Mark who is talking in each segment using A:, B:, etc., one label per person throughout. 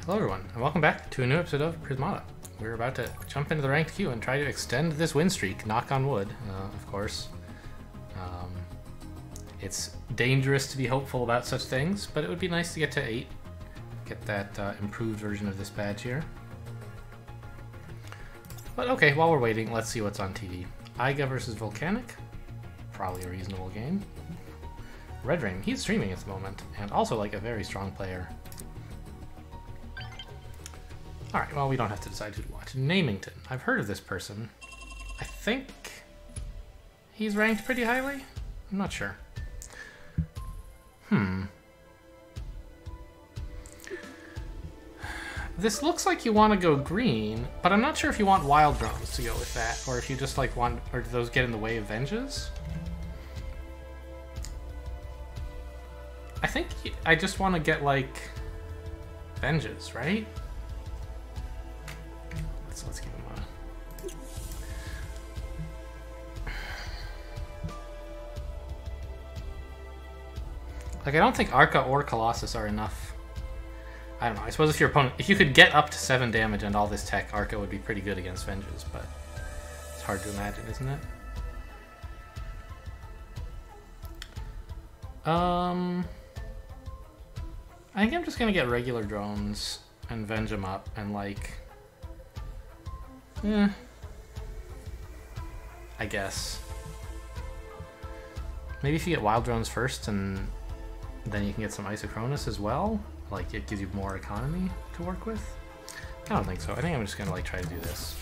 A: Hello everyone, and welcome back to a new episode of Prismata. We're about to jump into the ranked queue and try to extend this win streak, knock on wood, of course. It's dangerous to be hopeful about such things, but it would be nice to get to 8. Get that improved version of this badge here. But okay, while we're waiting, let's see what's on TV. Aiga versus Volcanic. Probably a reasonable game. Red Rain, he's streaming at the moment, and also like a very strong player. Alright, well, we don't have to decide who to watch. Namington. I've heard of this person. I think he's ranked pretty highly? I'm not sure. This looks like you want to go green, but I'm not sure if you want wild drones to go with that, or if you just like want, or do those get in the way of Venges? I think I just want to get like Venges, right? Let's give him a... Like, I don't think Arca or Colossus are enough. I don't know. I suppose if your opponent... If you could get up to 7 damage and all this tech, Arca would be pretty good against Venges, but it's hard to imagine, isn't it? I think I'm just gonna get regular drones and venge them up and, like... I guess. Maybe if you get wild drones first and then you can get some Isochronus as well, like it gives you more economy to work with. I don't think so. I think I'm just gonna like try to do this.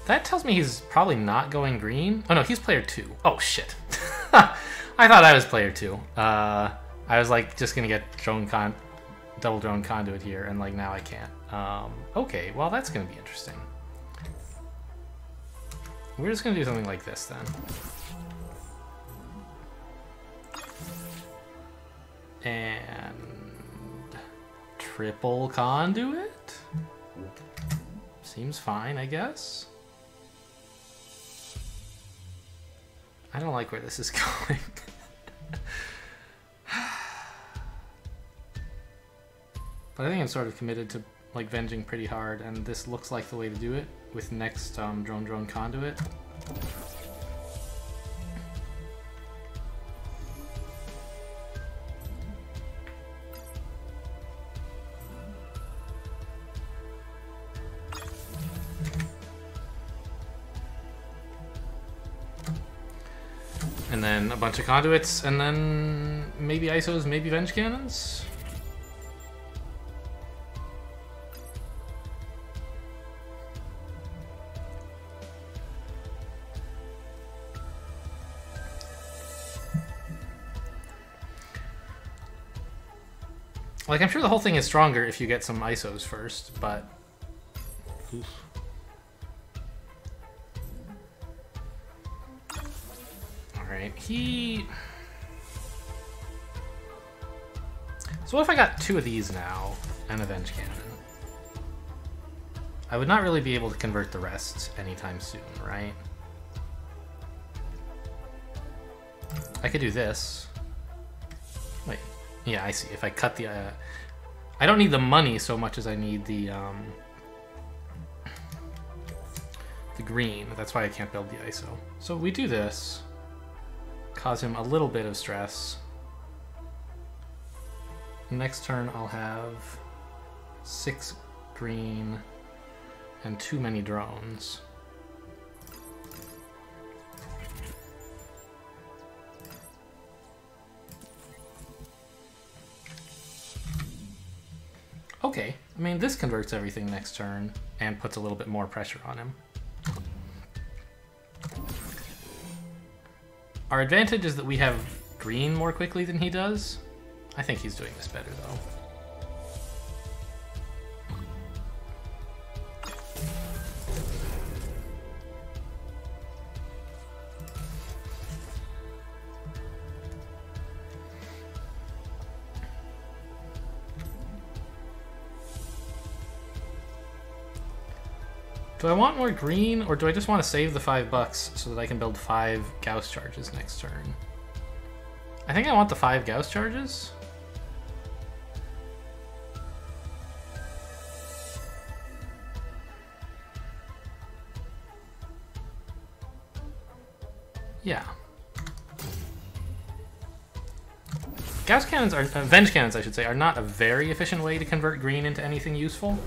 A: That tells me he's probably not going green. Oh no, he's player 2. Oh shit. I thought I was player 2. I was like just gonna get double drone conduit here, and like now I can't. Okay, well that's gonna be interesting. We're just gonna do something like this then. And triple conduit? Seems fine, I guess. I don't like where this is going. But I think I'm sort of committed to like venging pretty hard, and this looks like the way to do it with next drone conduit. And then a bunch of conduits, and then maybe ISOs, maybe venge cannons. Like, I'm sure the whole thing is stronger if you get some ISOs first, but... Oof. Alright, So what if I got 2 of these now, and a Venge Cannon? I would not really be able to convert the rest anytime soon, right? I could do this. Wait. Yeah, I see. If I cut the... I don't need the money so much as I need the green. That's why I can't build the ISO. So we do this. Cause him a little bit of stress. Next turn I'll have 6 green and too many drones. Okay, I mean, this converts everything next turn and puts a little bit more pressure on him. Our advantage is that we have green more quickly than he does. I think he's doing this better, though. Do I want more green, or do I just want to save the $5 so that I can build 5 Gauss charges next turn? I think I want the 5 Gauss charges. Yeah. Gauss cannons are, Venge cannons I should say, are not a very efficient way to convert green into anything useful.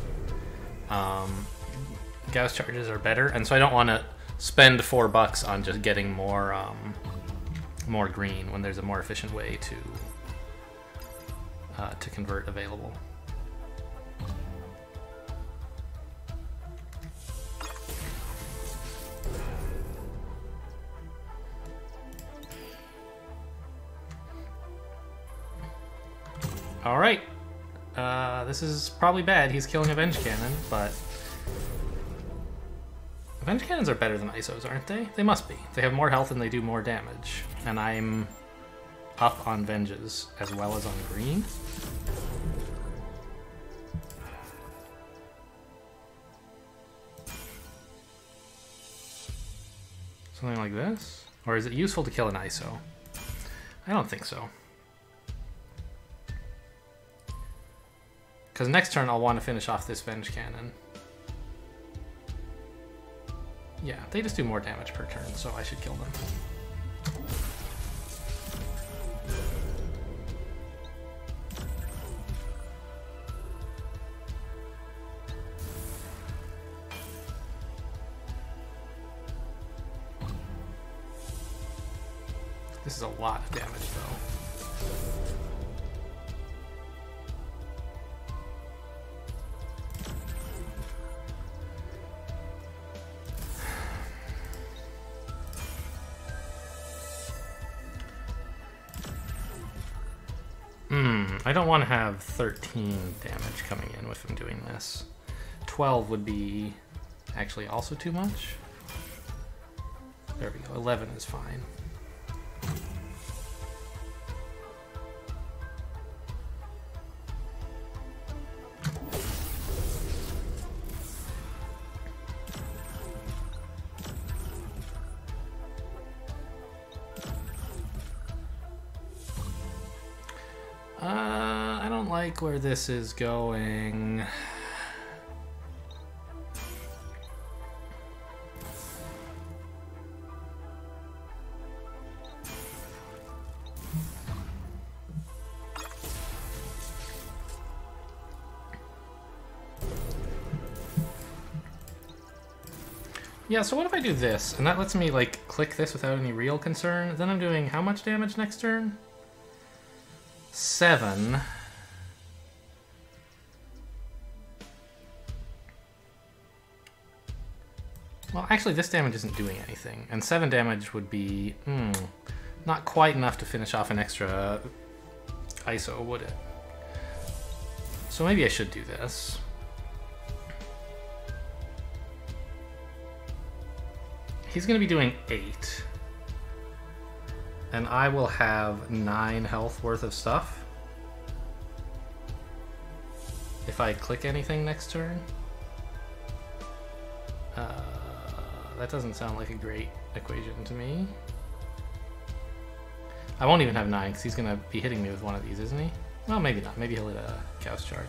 A: Gauss charges are better, and so I don't want to spend $4 on just getting more more green when there's a more efficient way to convert available. Alright. This is probably bad. He's killing a Venge Cannon, but... Venge Cannons are better than ISOs, aren't they? They must be. They have more health and they do more damage. And I'm up on Venges as well as on green. Something like this? Or is it useful to kill an ISO? I don't think so. Because next turn I'll want to finish off this Venge Cannon. Yeah, they just do more damage per turn, so I should kill them. This is a lot of damage, though. I don't want to have 13 damage coming in if I'm doing this. 12 would be actually also too much. There we go, 11 is fine. I don't like where this is going. Yeah, so what if I do this, and that lets me, like, click this without any real concern? Then I'm doing how much damage next turn? 7. Well, actually, this damage isn't doing anything, and 7 damage would be, not quite enough to finish off an extra ISO, would it? So maybe I should do this. He's going to be doing 8. And I will have 9 health worth of stuff. If I click anything next turn. That doesn't sound like a great equation to me. I won't even have 9 because he's going to be hitting me with one of these, isn't he? Well, maybe not. Maybe he'll hit a Gauss charge.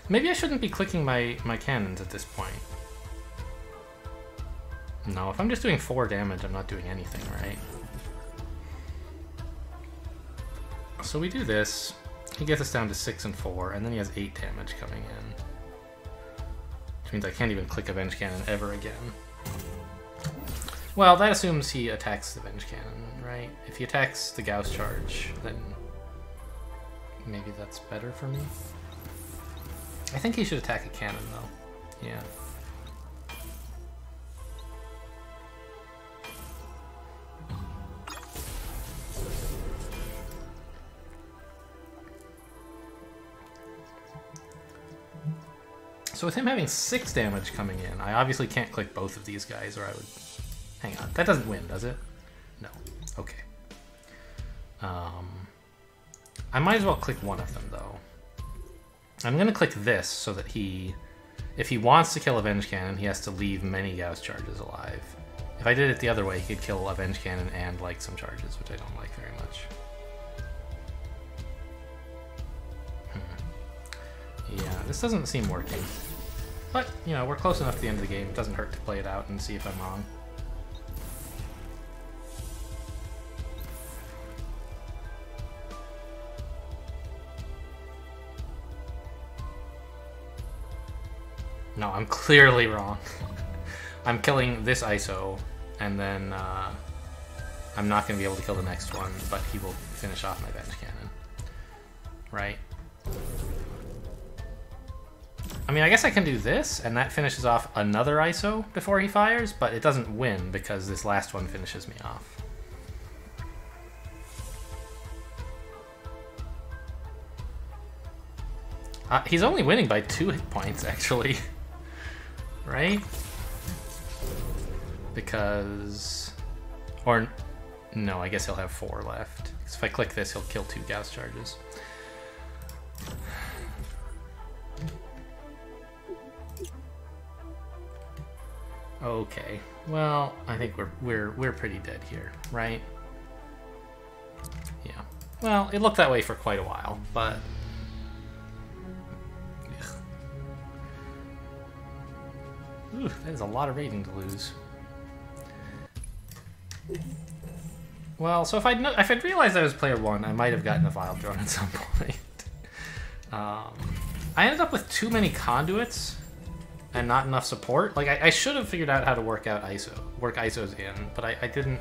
A: Maybe I shouldn't be clicking my cannons at this point. No, if I'm just doing 4 damage, I'm not doing anything, right? So we do this. He gets us down to 6 and 4, and then he has 8 damage coming in. Which means I can't even click a Venge Cannon ever again. Well, that assumes he attacks the Venge Cannon, right? If he attacks the Gauss charge, then maybe that's better for me. I think he should attack a cannon, though. Yeah. So with him having 6 damage coming in, I obviously can't click both of these guys, or I would... Hang on, that doesn't win, does it? No. Okay. I might as well click one of them, though. I'm going to click this so that he... If he wants to kill a Venge Cannon, he has to leave many Gauss charges alive. If I did it the other way, he could kill Avenge Cannon and like some charges, which I don't like very much. Yeah, this doesn't seem working. But, you know, we're close enough to the end of the game. It doesn't hurt to play it out and see if I'm wrong. No, I'm clearly wrong. I'm killing this ISO, and then I'm not going to be able to kill the next one, but he will finish off my Avenge Cannon. Right? I mean, I guess I can do this, and that finishes off another ISO before he fires, but it doesn't win because this last one finishes me off. He's only winning by 2 hit points, actually. Right? Because... Or... No, I guess he'll have 4 left. Because if I click this, he'll kill 2 Gauss charges. Okay. Well, I think we're pretty dead here, right? Yeah. Well, it looked that way for quite a while, but... Ooh, that is a lot of rating to lose. Well, so if I'd realized I was player 1, I might have gotten a Vile Drone at some point. I ended up with too many conduits and not enough support. Like I should have figured out how to work ISOs in, but I didn't.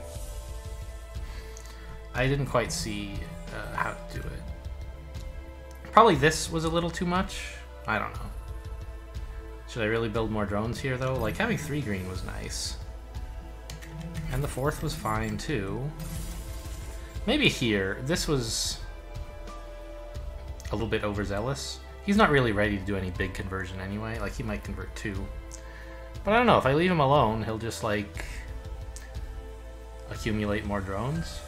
A: I didn't quite see how to do it. Probably this was a little too much. I don't know. Should I really build more drones here, though? Like, having 3 green was nice. And the 4th was fine, too. Maybe here. This was a little bit overzealous. He's not really ready to do any big conversion anyway. Like, he might convert 2. But I don't know. If I leave him alone, he'll just, like, accumulate more drones.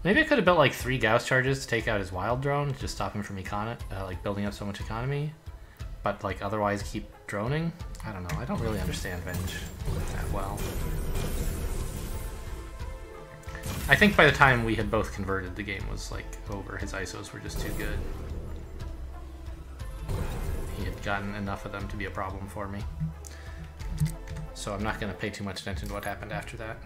A: Maybe I could have built like 3 Gauss charges to take out his wild drone, to just stop him from like building up so much economy, but like otherwise keep droning. I don't know. I don't really understand Venge that well. I think by the time we had both converted, the game was like over. His ISOs were just too good. He had gotten enough of them to be a problem for me. So I'm not going to pay too much attention to what happened after that.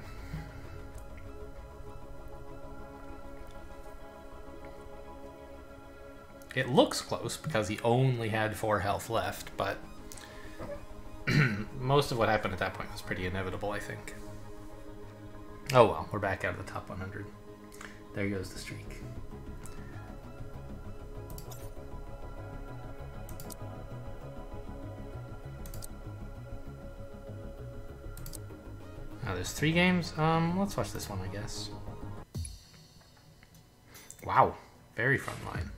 A: It looks close because he only had 4 health left, but most of what happened at that point was pretty inevitable, I think. Oh well, we're back out of the top 100. There goes the streak. Now there's 3 games. Let's watch this one, I guess. Wow, very front line.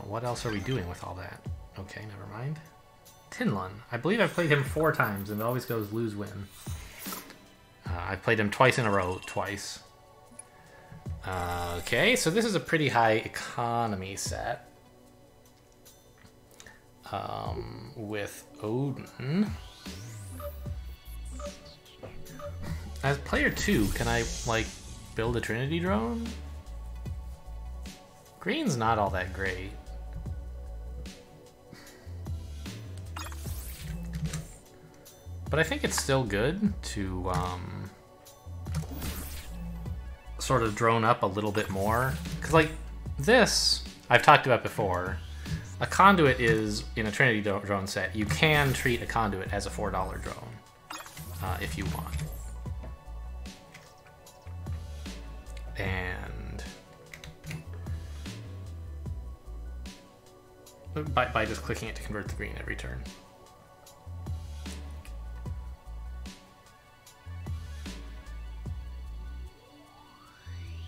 A: What else are we doing with all that? Okay, never mind. Tinlun. I believe I've played him 4 times, and it always goes lose-win. I've played him twice in a row, twice. Okay, so this is a pretty high economy set. With Odin. As player 2, can I, like, build a Trinity drone? Green's not all that great. But I think it's still good to sort of drone up a little bit more. Because, like, this, I've talked about before. A conduit is, in a Trinity drone set, you can treat a conduit as a $4 drone if you want. And by just clicking it to convert the green every turn.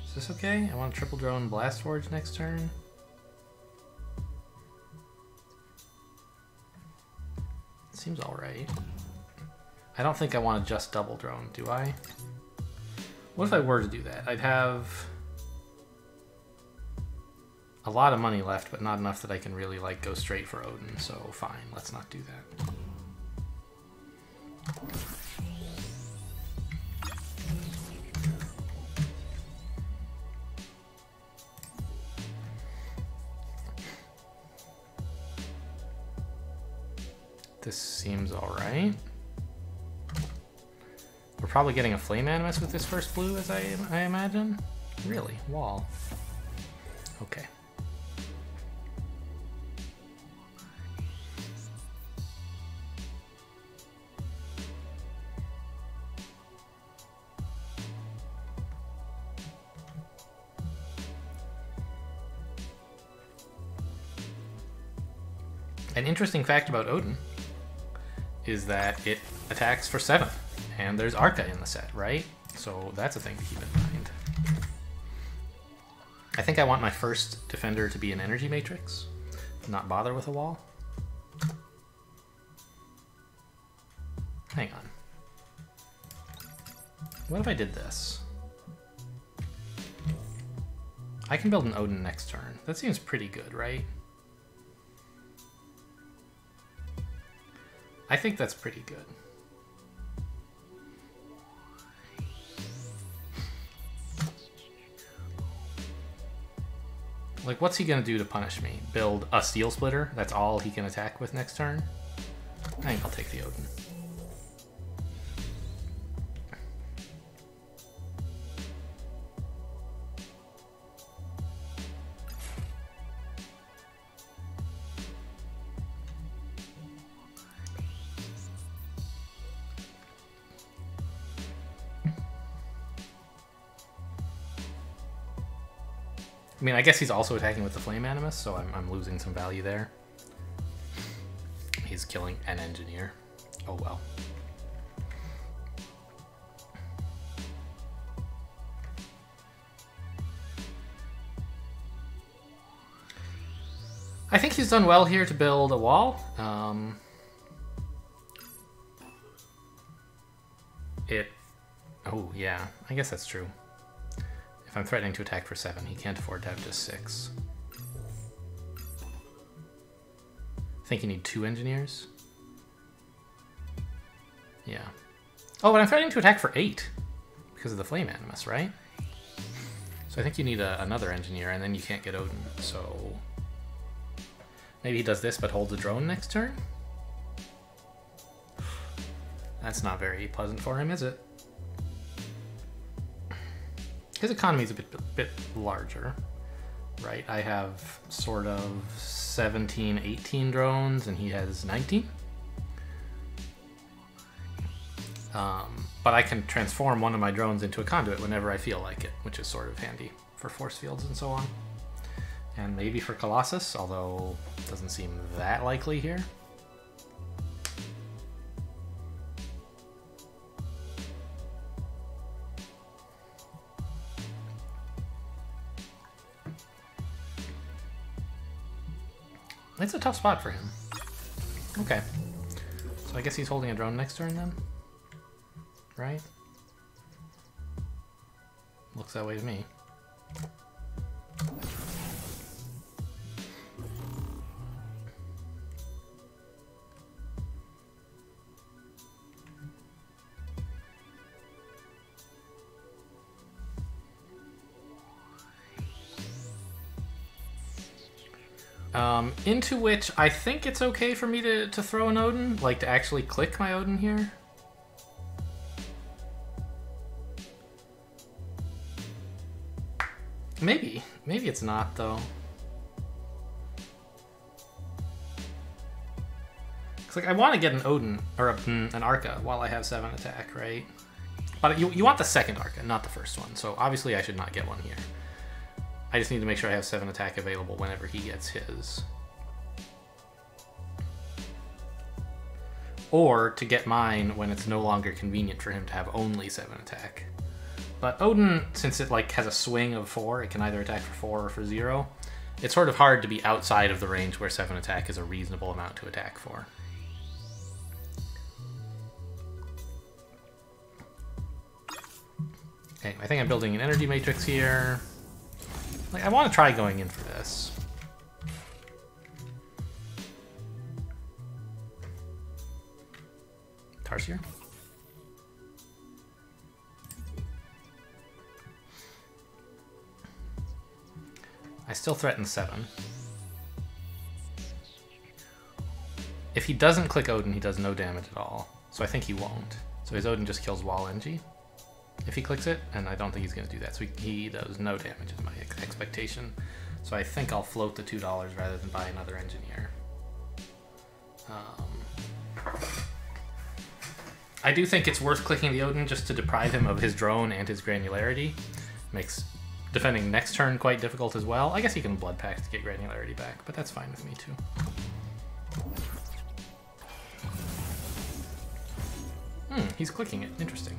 A: Is this okay? I want a triple drone Blast Forge next turn. Seems alright. I don't think I want to just double drone, do I? What if I were to do that? I'd have... a lot of money left, but not enough that I can really like go straight for Odin, so fine, let's not do that. This seems alright. We're probably getting a Flame Animus with this first blue, as I imagine. Really? Wall. Okay. An interesting fact about Odin is that it attacks for 7, and there's Arca in the set, right? So that's a thing to keep in mind. I think I want my first defender to be an energy matrix, not bother with a wall. Hang on. What if I did this? I can build an Odin next turn. That seems pretty good, right? I think that's pretty good. Like, what's he gonna do to punish me? Build a Steel Splitter? That's all he can attack with next turn? I think I'll take the Odin. I mean, I guess he's also attacking with the Flame Animus, so I'm losing some value there. He's killing an engineer. Oh well. I think he's done well here to build a wall. Oh yeah, I guess that's true. If I'm threatening to attack for 7, he can't afford to have just 6. I think you need 2 engineers. Yeah. Oh, but I'm threatening to attack for 8 because of the Flame Animus, right? So I think you need another engineer, and then you can't get Odin. So maybe he does this, but holds a drone next turn? That's not very pleasant for him, is it? His economy is a bit larger, right? I have sort of 17, 18 drones, and he has 19. But I can transform one of my drones into a conduit whenever I feel like it, which is sort of handy for force fields and so on. And maybe for Colossus, although it doesn't seem that likely here. It's a tough spot for him. Okay. So I guess he's holding a drone next turn then? Right? Looks that way to me. Into which I think it's okay for me to throw an Odin, like to actually click my Odin here. Maybe. Maybe it's not, though. It's like I want to get an Odin, or an Arca, while I have 7 attack, right? But you want the second Arca, not the first one, so obviously I should not get one here. I just need to make sure I have 7 attack available whenever he gets his. Or to get mine when it's no longer convenient for him to have only 7 attack. But Odin, since it like has a swing of 4, it can either attack for 4 or for 0. It's sort of hard to be outside of the range where 7 attack is a reasonable amount to attack for. Okay, I think I'm building an energy matrix here. Like, I want to try going in for this. Tarsier? I still threaten 7. If he doesn't click Odin, he does no damage at all. So I think he won't. So his Odin just kills Wall NG if he clicks it, and I don't think he's going to do that. So he does no damage is my expectation. So I think I'll float the $2 rather than buy another engineer. I do think it's worth clicking the Odin just to deprive him of his drone and his granularity. Makes defending next turn quite difficult as well. I guess he can Blood Pact to get granularity back, but that's fine with me too. He's clicking it. Interesting.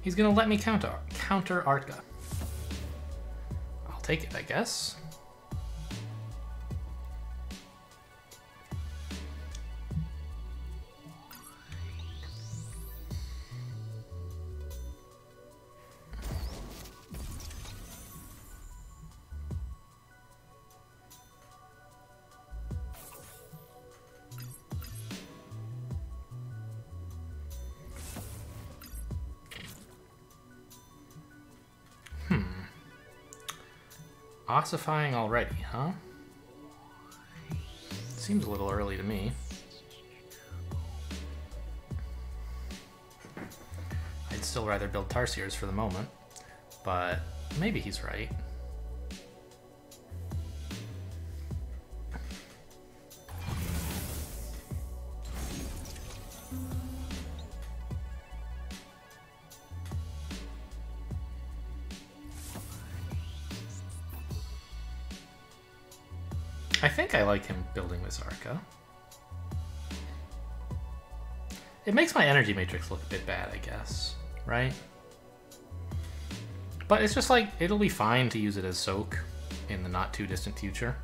A: He's gonna let me counter Artka. I'll take it, I guess. Ossifying already, huh? Seems a little early to me. I'd still rather build Tarsiers for the moment, but maybe he's right. I think I like him building this Arca. It makes my energy matrix look a bit bad, I guess, right? But it's just like, it'll be fine to use it as soak in the not too distant future.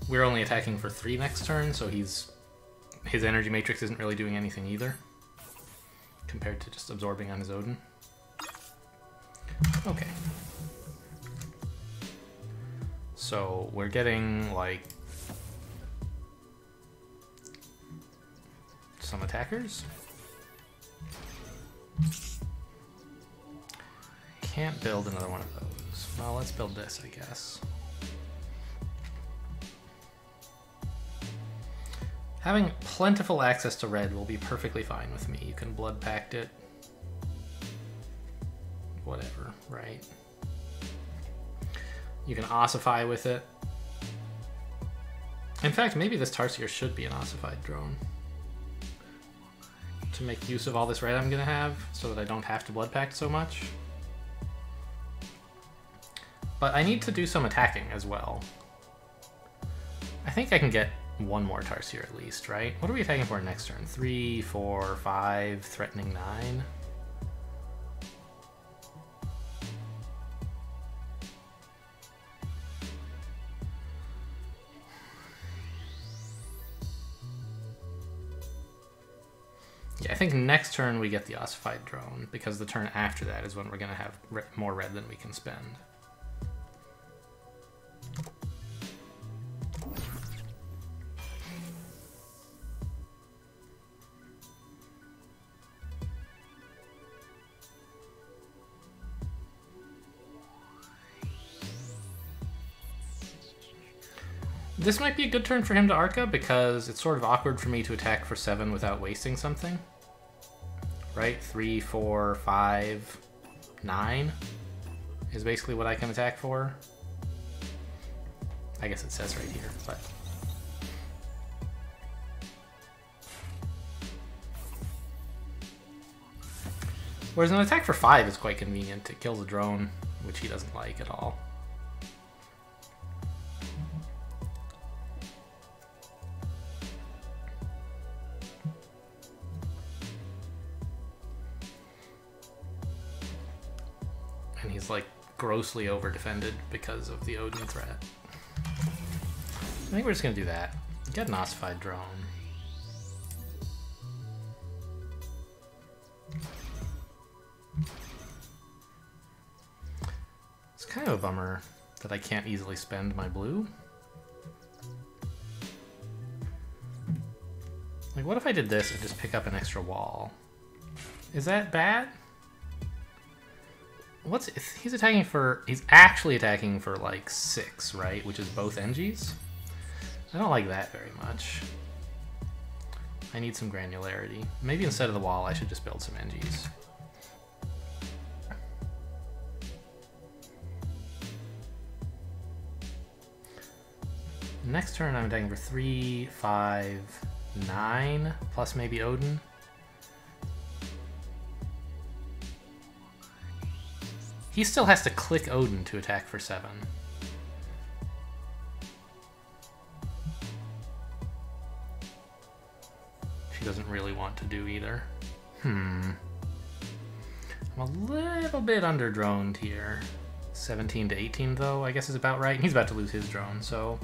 A: We're only attacking for 3 next turn, so his energy matrix isn't really doing anything either, compared to just absorbing on his Odin. Okay. So we're getting, like, some attackers. Can't build another one of those. Well, let's build this, I guess. Having plentiful access to red will be perfectly fine with me. You can Blood Pact it. Whatever, right? You can ossify with it. In fact, maybe this Tarsier should be an ossified drone, to make use of all this red I'm gonna have, so that I don't have to Blood Pact so much. But I need to do some attacking as well. I think I can get one more Tarsier at least, right? What are we attacking for next turn? 3, 4, 5, threatening 9. Yeah, I think next turn we get the ossified drone, because the turn after that is when we're going to have more red than we can spend. This might be a good turn for him to Arca, because it's sort of awkward for me to attack for 7 without wasting something. Right? 3, 4, 5, 9 is basically what I can attack for. I guess it says right here, but... Whereas an attack for 5 is quite convenient. It kills a drone, which he doesn't like at all. And he's like grossly over defended because of the Odin threat. I think we're just gonna do that. Get an ossified drone. It's kind of a bummer that I can't easily spend my blue. Like, what if I did this and just pick up an extra wall? Is that bad? He's attacking for... He's actually attacking for, like, 6, right? Which is both NGs? I don't like that very much. I need some granularity. Maybe instead of the wall, I should just build some NGs. Next turn, I'm attacking for 3, 5, 9, plus maybe Odin. He still has to click Odin to attack for 7. She doesn't really want to do either. I'm a little bit under-droned here. 17 to 18, though, I guess is about right. He's about to lose his drone, so...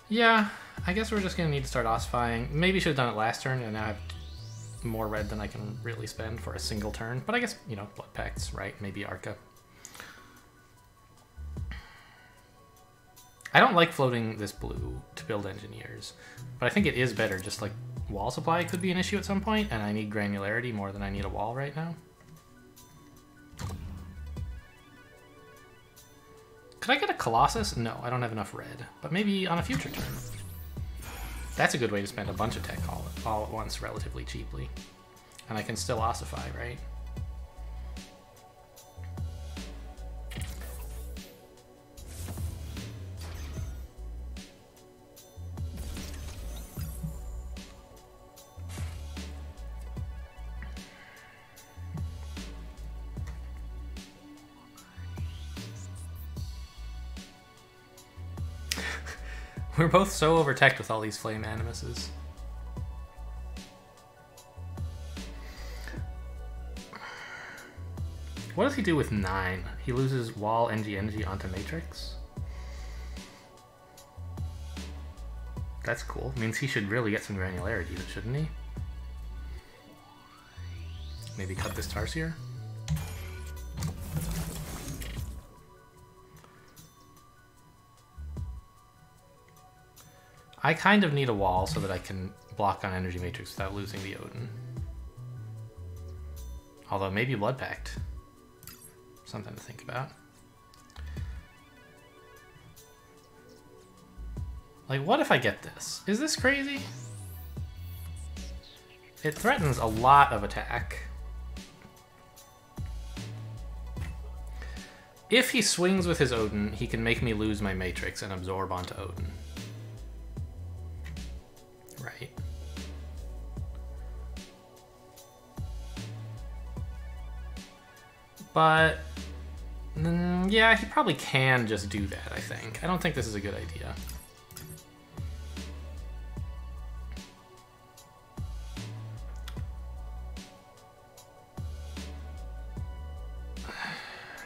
A: Yeah, I guess we're just going to need to start ossifying. Maybe should have done it last turn, and now I have more red than I can really spend for a single turn. But I guess, you know, Blood Pacts, right? Maybe Arca. I don't like floating this blue to build engineers, but I think it is better. Just like wall supply could be an issue at some point, and I need granularity more than I need a wall right now. Could I get a Colossus? No, I don't have enough red, but maybe on a future turn. That's a good way to spend a bunch of tech all at once relatively cheaply. And I can still ossify, right? We're both so over-teched with all these flame animuses. What does he do with 9? He loses wall NG onto Matrix? That's cool. Means he should really get some granularity, shouldn't he? Maybe cut this Tarsier? I kind of need a wall so that I can block on Energy Matrix without losing the Odin. Although maybe Blood Pact. Something to think about. Like, what if I get this? Is this crazy? It threatens a lot of attack. If he swings with his Odin, he can make me lose my Matrix and absorb onto Odin. Right. But, yeah, he probably can just do that, I think. I don't think this is a good idea.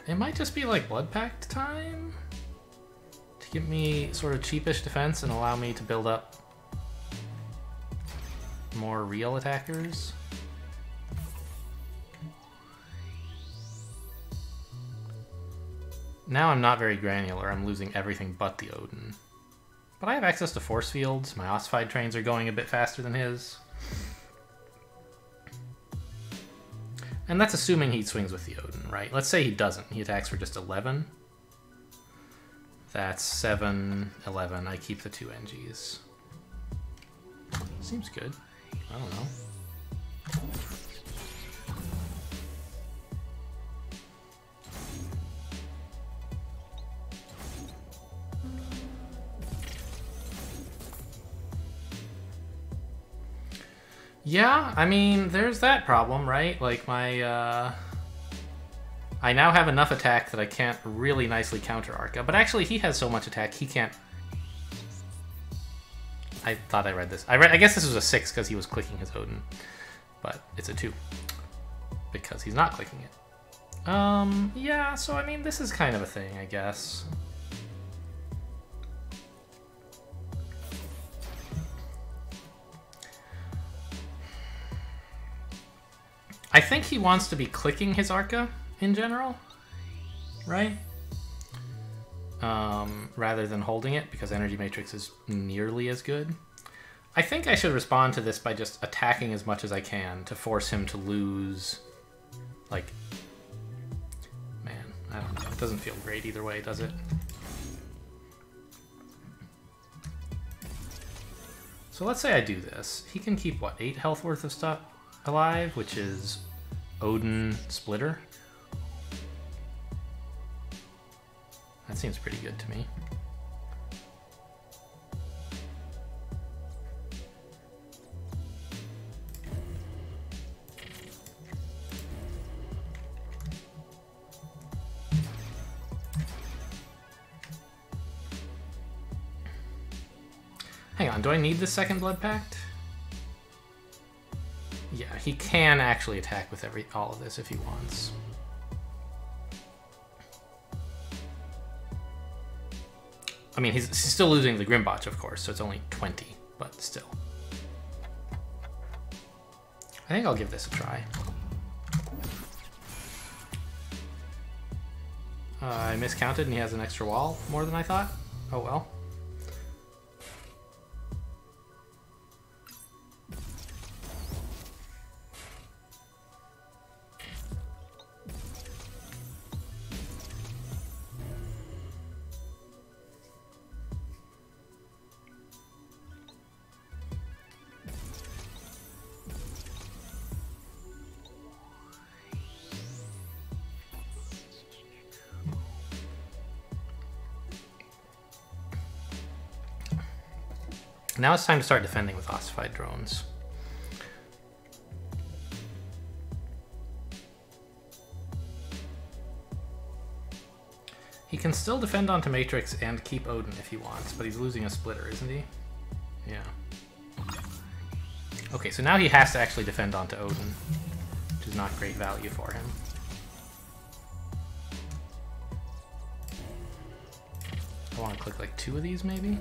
A: It might just be like Blood Pact time to give me sort of cheapish defense and allow me to build up more real attackers. Now I'm not very granular. I'm losing everything but the Odin. But I have access to force fields. My ossified trains are going a bit faster than his. And that's assuming he swings with the Odin, right? Let's say he doesn't. He attacks for just 11. That's 7, 11. I keep the 2 NGs. Seems good. I don't know. Yeah, I mean, there's that problem, right? Like, my, I now have enough attack that I can't really nicely counter Arca, but actually he has so much attack he can't... I thought I read this. I guess this was a 6 because he was clicking his Odin, but it's a 2 because he's not clicking it. Yeah, so I mean, this is kind of a thing, I guess. I think he wants to be clicking his Arca in general, right? Rather than holding it, because Energy Matrix is nearly as good. I think I should respond to this by just attacking as much as I can to force him to lose, like... Man, I don't know. It doesn't feel great either way, does it? So let's say I do this. He can keep, what, 8 health worth of stuff alive, which is Odin Splitter. That seems pretty good to me. Hang on, do I need the second Blood Pact? Yeah, he can actually attack with all of this if he wants. I mean, he's still losing the Grimbotch, of course, so it's only 20, but still. I think I'll give this a try. I miscounted and he has an extra wall more than I thought. Oh well. Now it's time to start defending with ossified drones. He can still defend onto Matrix and keep Odin if he wants, but he's losing a splitter, isn't he? Yeah. Okay, so now he has to actually defend onto Odin, which is not great value for him. I want to click like 2 of these maybe?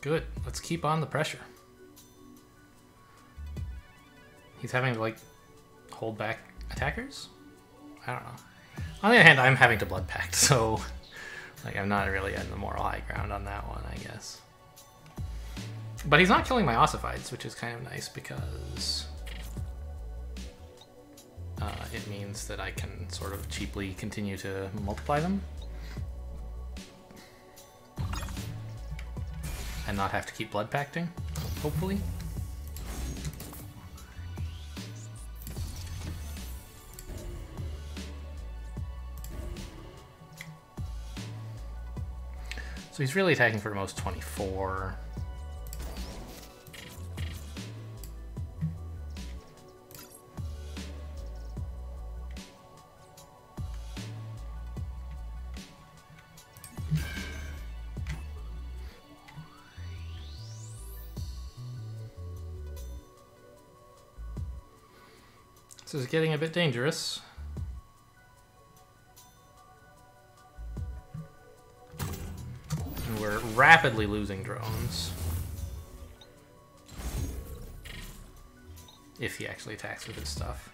A: Good. Let's keep on the pressure. He's having to, like, hold back attackers? I don't know. On the other hand, I'm having to Blood Pact, so, like, I'm not really at the moral high ground on that one, I guess. But he's not killing my ossifieds, which is kind of nice because it means that I can sort of cheaply continue to multiply them. And not have to keep Blood Pacting, hopefully. So he's really attacking for the most 24. This is getting a bit dangerous. And we're rapidly losing drones. If he actually attacks with his stuff.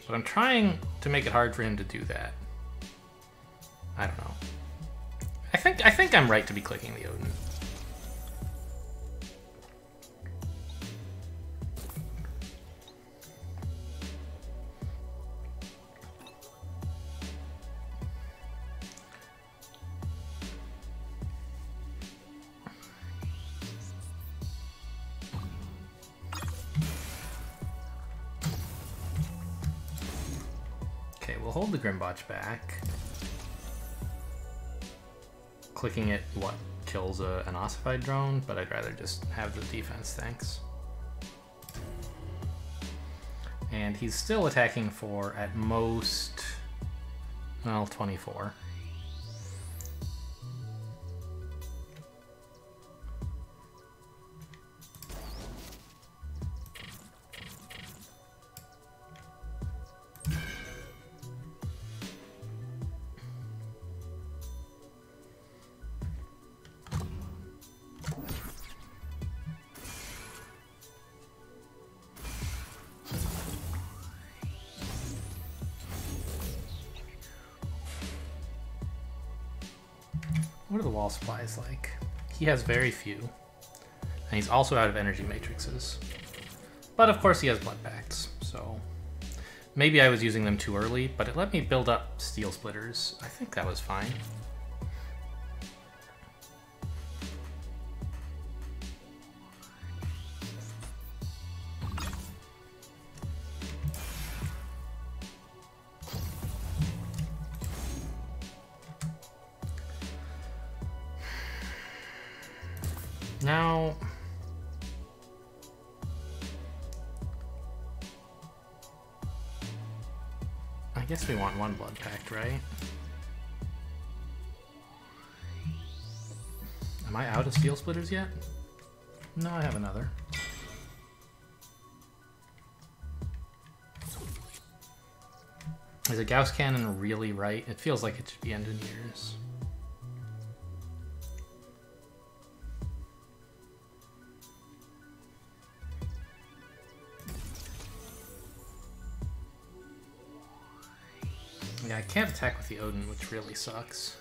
A: But I'm trying to make it hard for him to do that. I don't know. I think I'm right to be clicking the Odin. Okay, we'll hold the Grimbotch back. Clicking it, what, kills an ossified drone, but I'd rather just have the defense, thanks. And he's still attacking for, at most, well, 24. What are the wall supplies like? He has very few. And he's also out of energy matrices. But of course he has Blood Pacts, so... Maybe I was using them too early, but it let me build up Steel Splitters. I think that was fine. Now, I guess we want one Blood Pact, right? Am I out of Steel Splitters yet? No, I have another. Is a Gauss Cannon really right? It feels like it should be Engineers. Yeah, I can't attack with the Odin, which really sucks.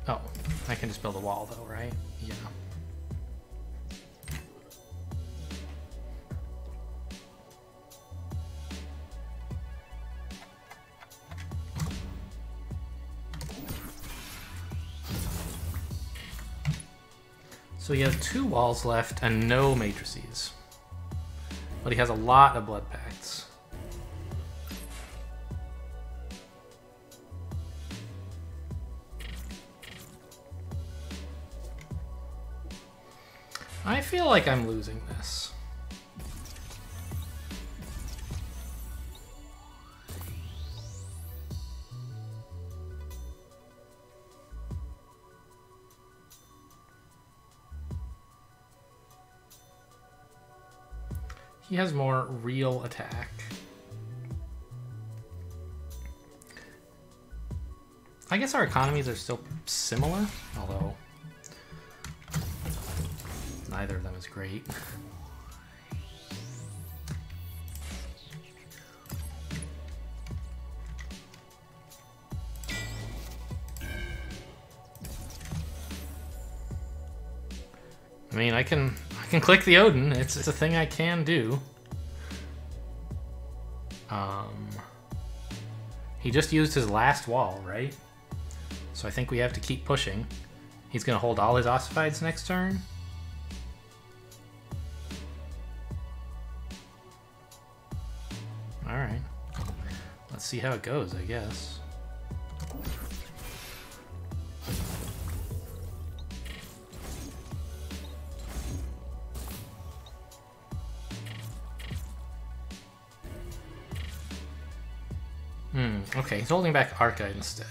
A: Oh, I can just build a wall though, right? Yeah. So he has 2 walls left and no matrices. But he has a lot of Blood Pacts. I feel like I'm losing this. He has more real attack. I guess our economies are still similar, although neither of them is great. I mean, I can click the Odin. It's a thing I can do. He just used his last wall, right? So I think we have to keep pushing. He's gonna hold all his ossifieds next turn. Alright. Let's see how it goes, I guess. Okay, he's holding back Arca instead.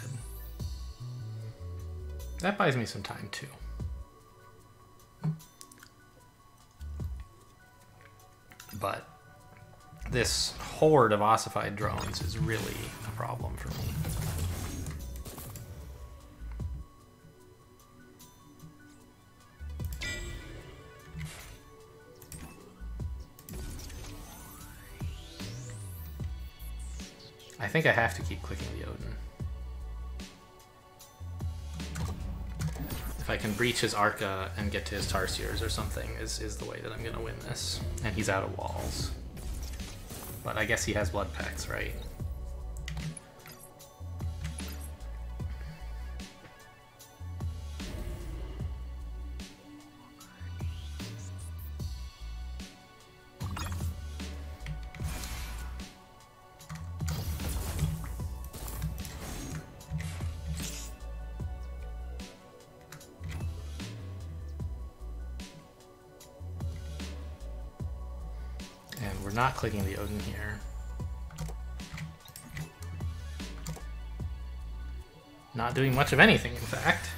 A: That buys me some time too. But this horde of ossified drones is really a problem for me. I think I have to keep clicking the Odin. If I can breach his Arca and get to his Tarsiers or something is the way that I'm gonna win this. And he's out of walls. But I guess he has Blood Pacts, right? we're not clicking the Odin here. Not doing much of anything, in fact.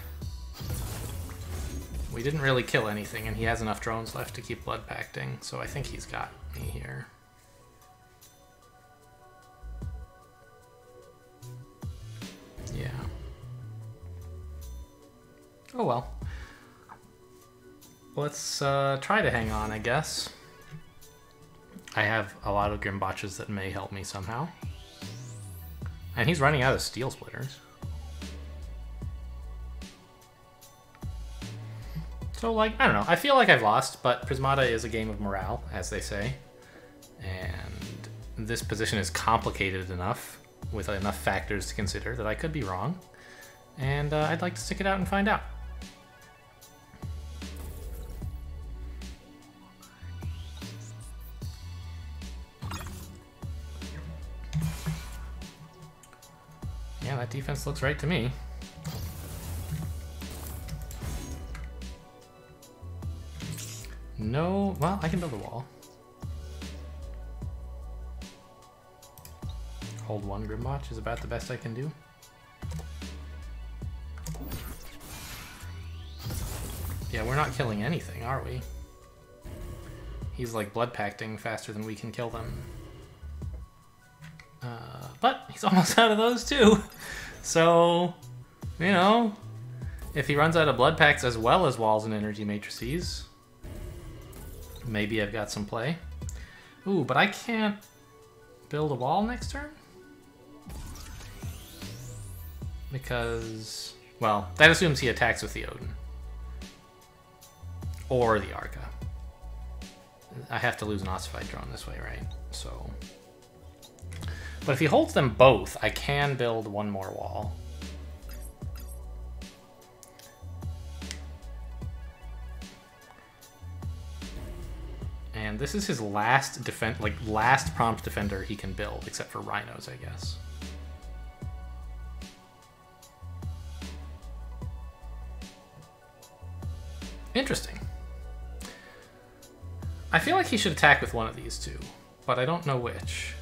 A: We didn't really kill anything, and he has enough drones left to keep blood pacting, so I think he's got me here. Yeah. Oh well. Let's try to hang on, I guess. I have a lot of Grimbotches that may help me somehow. And he's running out of steel splitters. So, like, I don't know. I feel like I've lost, but Prismata is a game of morale, as they say. And this position is complicated enough, with enough factors to consider, that I could be wrong. And I'd like to stick it out and find out. Yeah, that defense looks right to me. No, well, I can build a wall. Hold one Grimbotch is about the best I can do. Yeah, we're not killing anything, are we? He's like blood pacting faster than we can kill them. But he's almost out of those too. So, you know, if he runs out of blood packs as well as walls and energy matrices, maybe I've got some play. Ooh, but I can't build a wall next turn? Because, well, that assumes he attacks with the Odin. Or the Arca. I have to lose an ossified drone this way, right? So, but if he holds them both, I can build one more wall. And this is his last last prompt defender he can build, except for rhinos, I guess. Interesting. I feel like he should attack with one of these two, but I don't know which.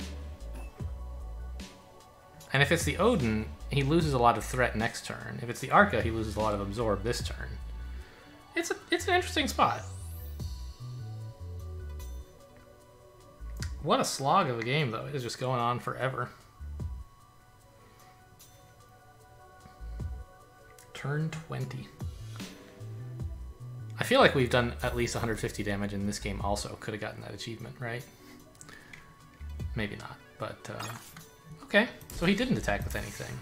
A: And if it's the Odin, he loses a lot of threat next turn. If it's the Arca, he loses a lot of absorb this turn. It's an interesting spot. What a slog of a game, though. It's just going on forever. Turn 20. I feel like we've done at least 150 damage in this game also. Could have gotten that achievement, right? Maybe not, but okay. So he didn't attack with anything.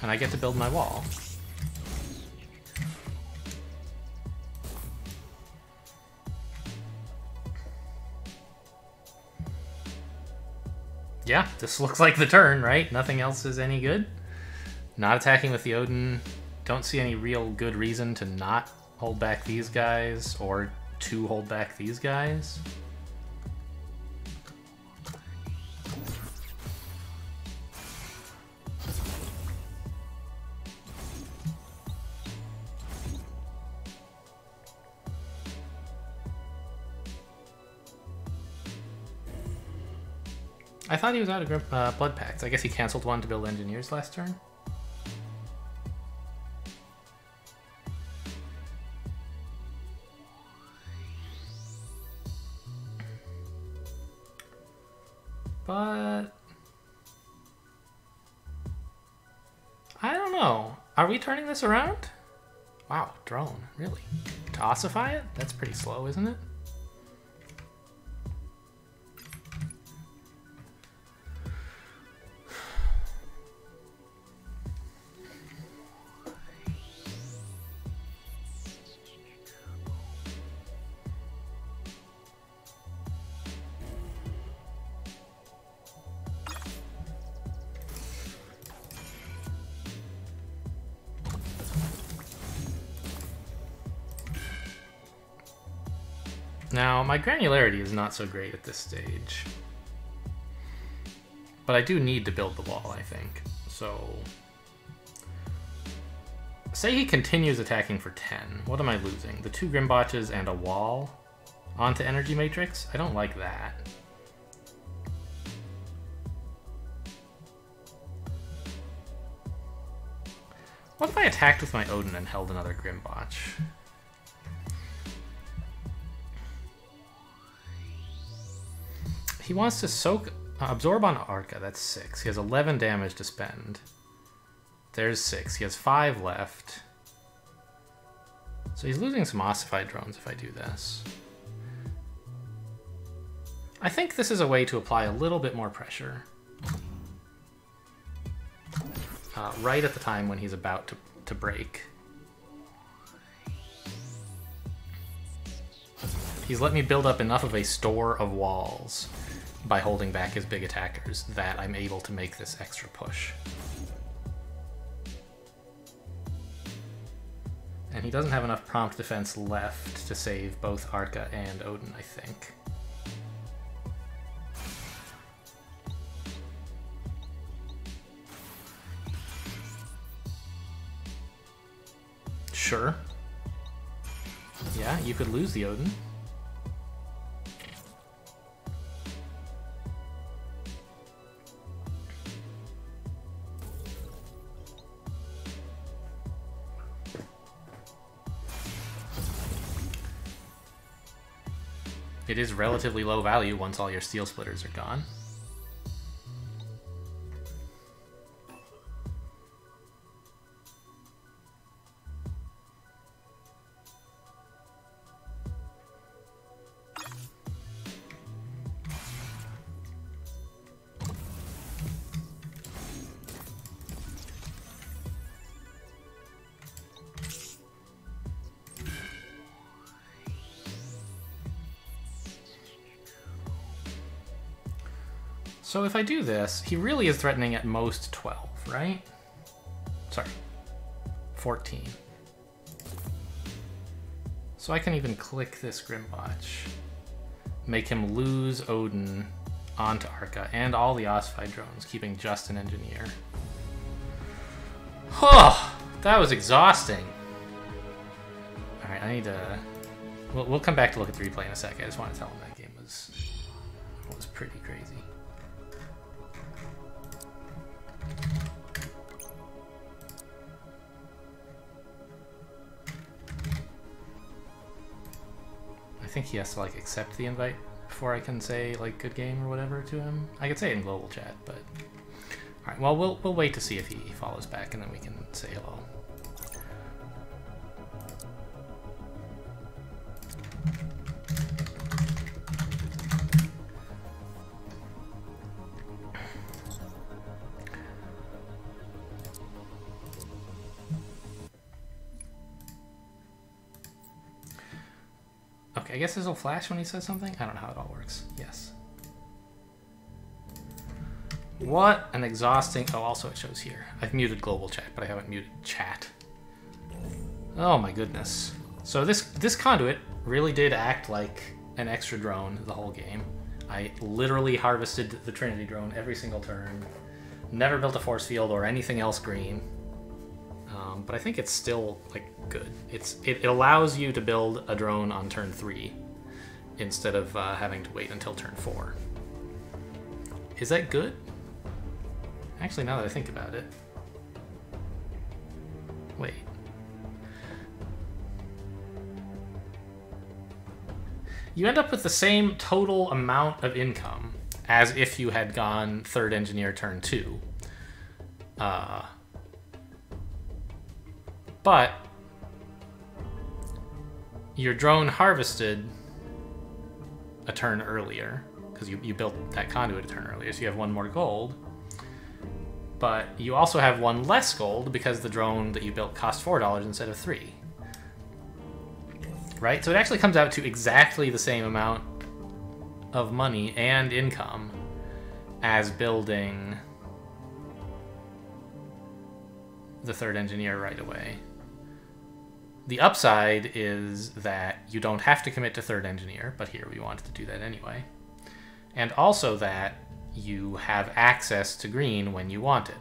A: And I get to build my wall. Yeah, this looks like the turn, right? Nothing else is any good. Not attacking with the Odin. Don't see any real good reason to not hold back these guys or to hold back these guys. I thought he was out of Blood Pacts. I guess he canceled one to build engineers last turn. But I don't know. Are we turning this around? Wow, drone, really? To ossify it? That's pretty slow, isn't it? Now, my granularity is not so great at this stage. But I do need to build the wall, I think. So, say he continues attacking for 10. What am I losing? The 2 Grimbotches and a wall? onto Energy Matrix. I don't like that. What if I attacked with my Odin and held another Grimbotch? He wants to soak... absorb on Arca, that's 6. He has 11 damage to spend. There's 6. He has 5 left. So he's losing some ossified drones if I do this. I think this is a way to apply a little bit more pressure. Right at the time when he's about to break. He's let me build up enough of a store of walls by holding back his big attackers that I'm able to make this extra push. And he doesn't have enough prompt defense left to save both Arca and Odin, I think. Sure. Yeah, you could lose the Odin. It is relatively low value once all your steel splitters are gone. So if I do this, he really is threatening at most 12, right? Sorry, 14. So I can even click this Grimbotch, make him lose Odin onto Arca and all the ossified drones, keeping just an engineer. Oh, that was exhausting. All right, I need to... We'll come back to look at the replay in a sec. I just want to tell him that game was pretty crazy. I think he has to like accept the invite before I can say like good game or whatever to him. I could say it in global chat, but all right. Well, we'll wait to see if he follows back, and then we can say hello. Okay, I guess this will flash when he says something? I don't know how it all works. Yes. What an exhausting... Oh, also it shows here. I've muted global chat, but I haven't muted chat. Oh my goodness. So this conduit really did act like an extra drone the whole game. I literally harvested the Trinity drone every single turn. Never built a force field or anything else green. But I think it's still like good. It allows you to build a drone on turn 3 instead of having to wait until turn 4. Is that good? Actually, now that I think about it. Wait. You end up with the same total amount of income as if you had gone 3rd engineer turn 2. But your drone harvested a turn earlier because you built that conduit a turn earlier, so you have 1 more gold. But you also have 1 less gold because the drone that you built cost $4 instead of 3. Right? So it actually comes out to exactly the same amount of money and income as building the 3rd engineer right away. The upside is that you don't have to commit to 3rd engineer, but here we wanted to do that anyway. And also that you have access to green when you want it.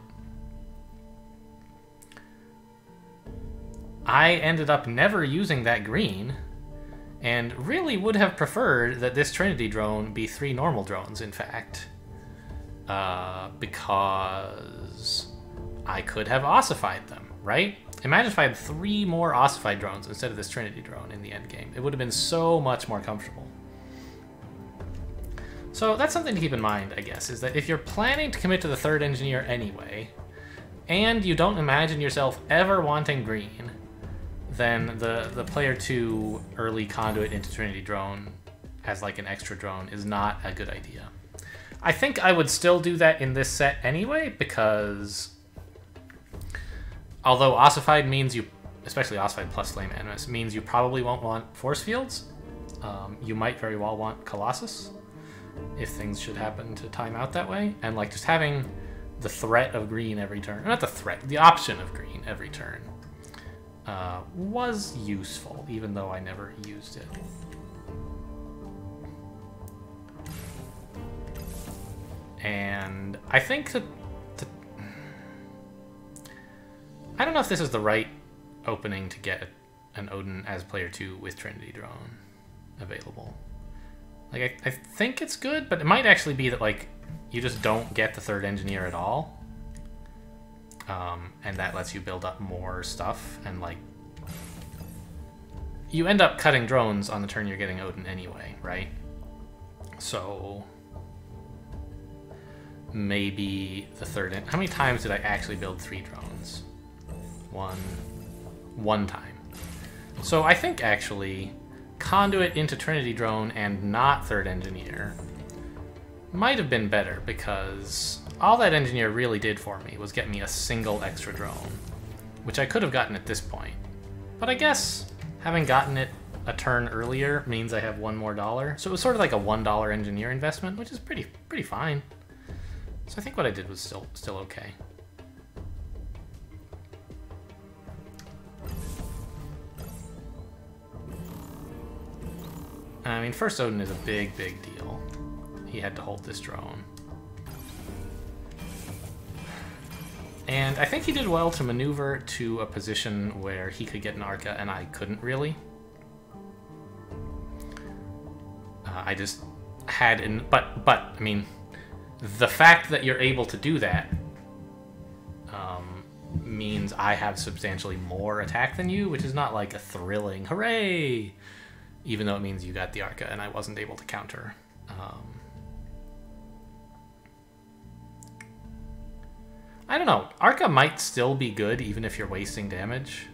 A: I ended up never using that green and really would have preferred that this Trinity drone be 3 normal drones, in fact. Because I could have ossified them, right? Imagine if I had 3 more ossified drones instead of this Trinity drone in the end game. It would have been so much more comfortable. So that's something to keep in mind, I guess, is that if you're planning to commit to the 3rd engineer anyway, and you don't imagine yourself ever wanting green, then the player 2 early conduit into Trinity drone as like an extra drone is not a good idea. I think I would still do that in this set anyway, because although ossified means you, especially ossified plus flame animus, means you probably won't want force fields, you might very well want Colossus if things should happen to time out that way, and like just having the threat of green every turn, or not the threat, the option of green every turn was useful, even though I never used it. And I think that I don't know if this is the right opening to get an Odin as player 2 with Trinity drone available. Like, I think it's good, but it might actually be that, like, you just don't get the 3rd engineer at all. And that lets you build up more stuff, and, like, you end up cutting drones on the turn you're getting Odin anyway, right? So maybe the 3rd... How many times did I actually build 3 drones? One time. So I think, actually, conduit into Trinity drone and not 3rd engineer might have been better, because all that engineer really did for me was get me a single extra drone, which I could have gotten at this point. But I guess having gotten it a turn earlier means I have $1 more. So it was sort of like a $1 engineer investment, which is pretty fine. So I think what I did was still okay. I mean, first Odin is a big deal. He had to hold this drone. And I think he did well to maneuver to a position where he could get an Arca and I couldn't really. I just had... But, I mean, the fact that you're able to do that means I have substantially more attack than you, which is not like a thrilling hooray, even though it means you got the Arca and I wasn't able to counter. I don't know. Arca might still be good even if you're wasting damage.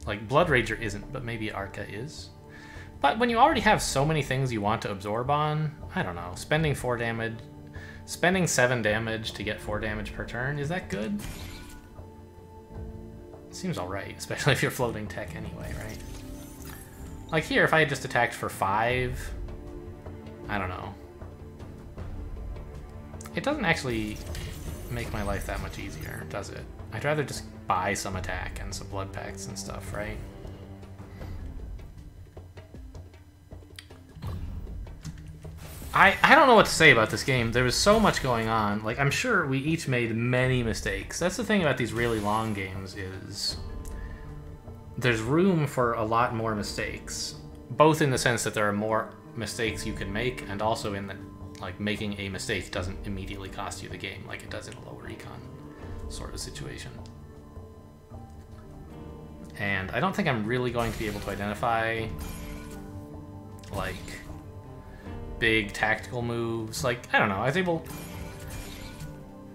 A: Like, Blood Rager isn't, but maybe Arca is. But when you already have so many things you want to absorb on, I don't know. Spending 4 damage... Spending 7 damage to get 4 damage per turn, is that good? Seems alright, especially if you're floating tech anyway, right? Like here, if I had just attacked for 5... I don't know. It doesn't actually make my life that much easier, does it? I'd rather just buy some attack and some Blood Pacts and stuff, right? I don't know what to say about this game. There was so much going on. Like, I'm sure we each made many mistakes. That's the thing about these really long games, is there's room for a lot more mistakes, both in the sense that there are more mistakes you can make, and also in that, like, making a mistake doesn't immediately cost you the game like it does in a lower econ sort of situation. And I don't think I'm really going to be able to identify, like, big tactical moves. Like, I don't know,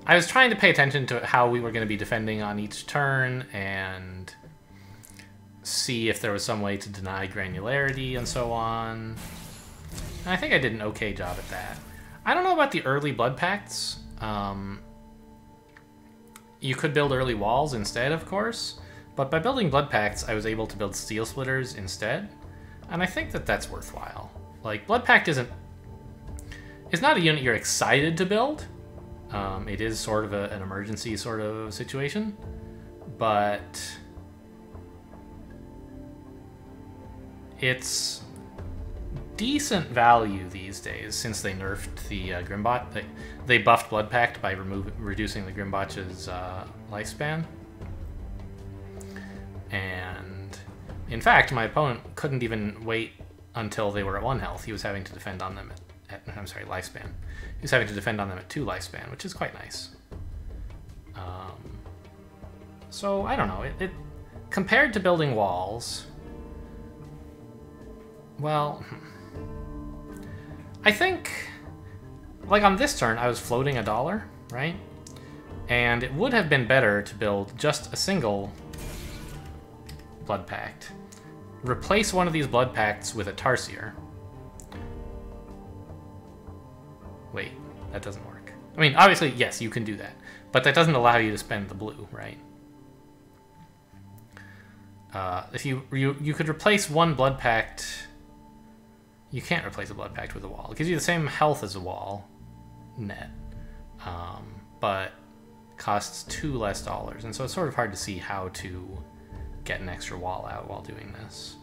A: I was trying to pay attention to how we were going to be defending on each turn and see if there was some way to deny granularity and so on. And I think I did an okay job at that. I don't know about the early Blood Pacts. You could build early walls instead, of course, but by building Blood Pacts, I was able to build Steel Splitters instead, and I think that that's worthwhile. Like, Blood Pact it's not a unit you're excited to build. It is sort of an emergency sort of situation, but it's decent value these days since they nerfed the Grimbot. They buffed Blood Pact by reducing the Grimbotch's lifespan. And In fact, my opponent couldn't even wait until they were at 1 health. He was having to defend on them I'm sorry, lifespan. He was having to defend on them at 2 lifespan, which is quite nice. So, I don't know. It compared to building walls, well, I think, like on this turn, I was floating $1, right? And it would have been better to build just a single Blood Pact. Replace one of these Blood Pacts with a Tarsier. Wait, that doesn't work. I mean, obviously, yes, you can do that. But that doesn't allow you to spend the blue, right? If you could replace one Blood Pact... You can't replace a Blood Pact with a wall. It gives you the same health as a wall, net. But costs 2 less dollars. And so it's sort of hard to see how to get an extra wall out while doing this.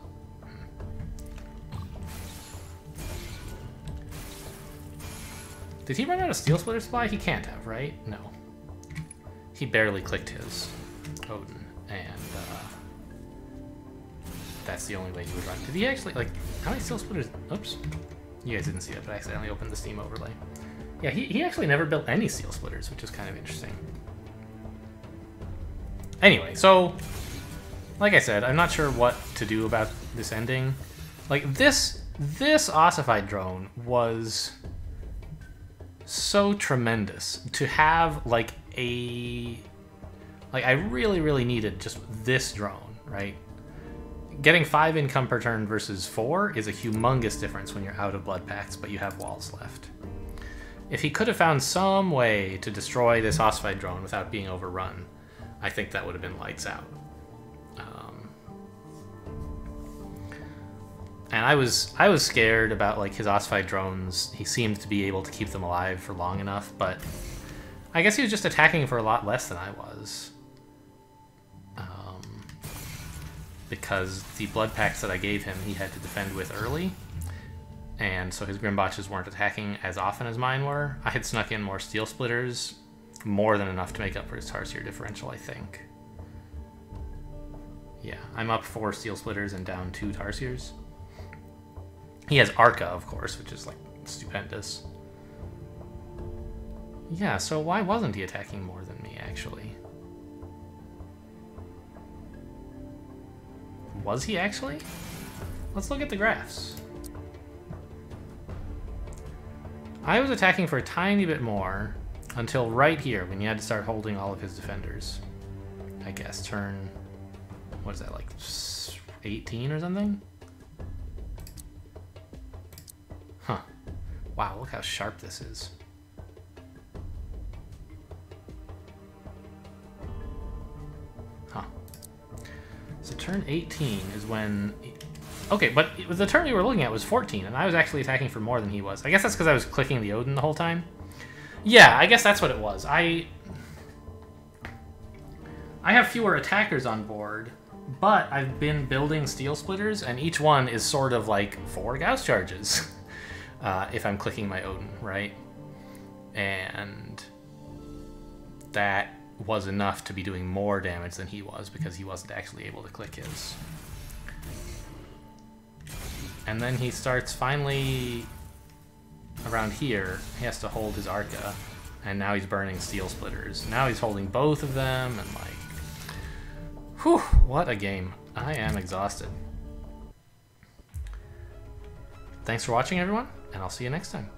A: Did he run out of Steel Splitter supply? He can't have, right? No. He barely clicked his Odin, and that's the only way he would run. Did he actually, like, how many Steel Splitters? Oops. You guys didn't see that, but I accidentally opened the Steam overlay. Yeah, he actually never built any Steel Splitters, which is kind of interesting. Anyway, so, like I said, I'm not sure what to do about this ending. Like, this ossified drone was so tremendous to have, like, I really, really needed just this drone, right? Getting 5 income per turn versus 4 is a humongous difference when you're out of Blood Pacts, but you have walls left. If he could have found some way to destroy this ossified drone without being overrun, I think that would have been lights out. And I was scared about, like, his ossified drones. He seemed to be able to keep them alive for long enough, but I guess he was just attacking for a lot less than I was. Because the Blood Pacts that I gave him, he had to defend with early. And so his Grimbotches weren't attacking as often as mine were. I had snuck in more Steel Splitters, more than enough to make up for his Tarsier differential, I think. Yeah, I'm up 4 Steel Splitters and down 2 Tarsiers. He has Arca, of course, which is, like, stupendous. Yeah, so why wasn't he attacking more than me, actually? Was he actually? Let's look at the graphs. I was attacking for a tiny bit more until right here when you had to start holding all of his defenders. I guess turn, what is that, like 18 or something? Huh. Wow, look how sharp this is. Huh. So turn 18 is when... Okay, but the turn we were looking at was 14, and I was actually attacking for more than he was. I guess that's because I was clicking the Odin the whole time. Yeah, I guess that's what it was. I have fewer attackers on board, but I've been building Steel Splitters, and each one is sort of like 4 Gauss charges. If I'm clicking my Odin, right? And that was enough to be doing more damage than he was because he wasn't actually able to click his. And then he starts finally around here. He has to hold his Arca, and now he's burning Steel Splitters. Now he's holding both of them, and like, whew, what a game. I am exhausted. Thanks for watching, everyone, and I'll see you next time.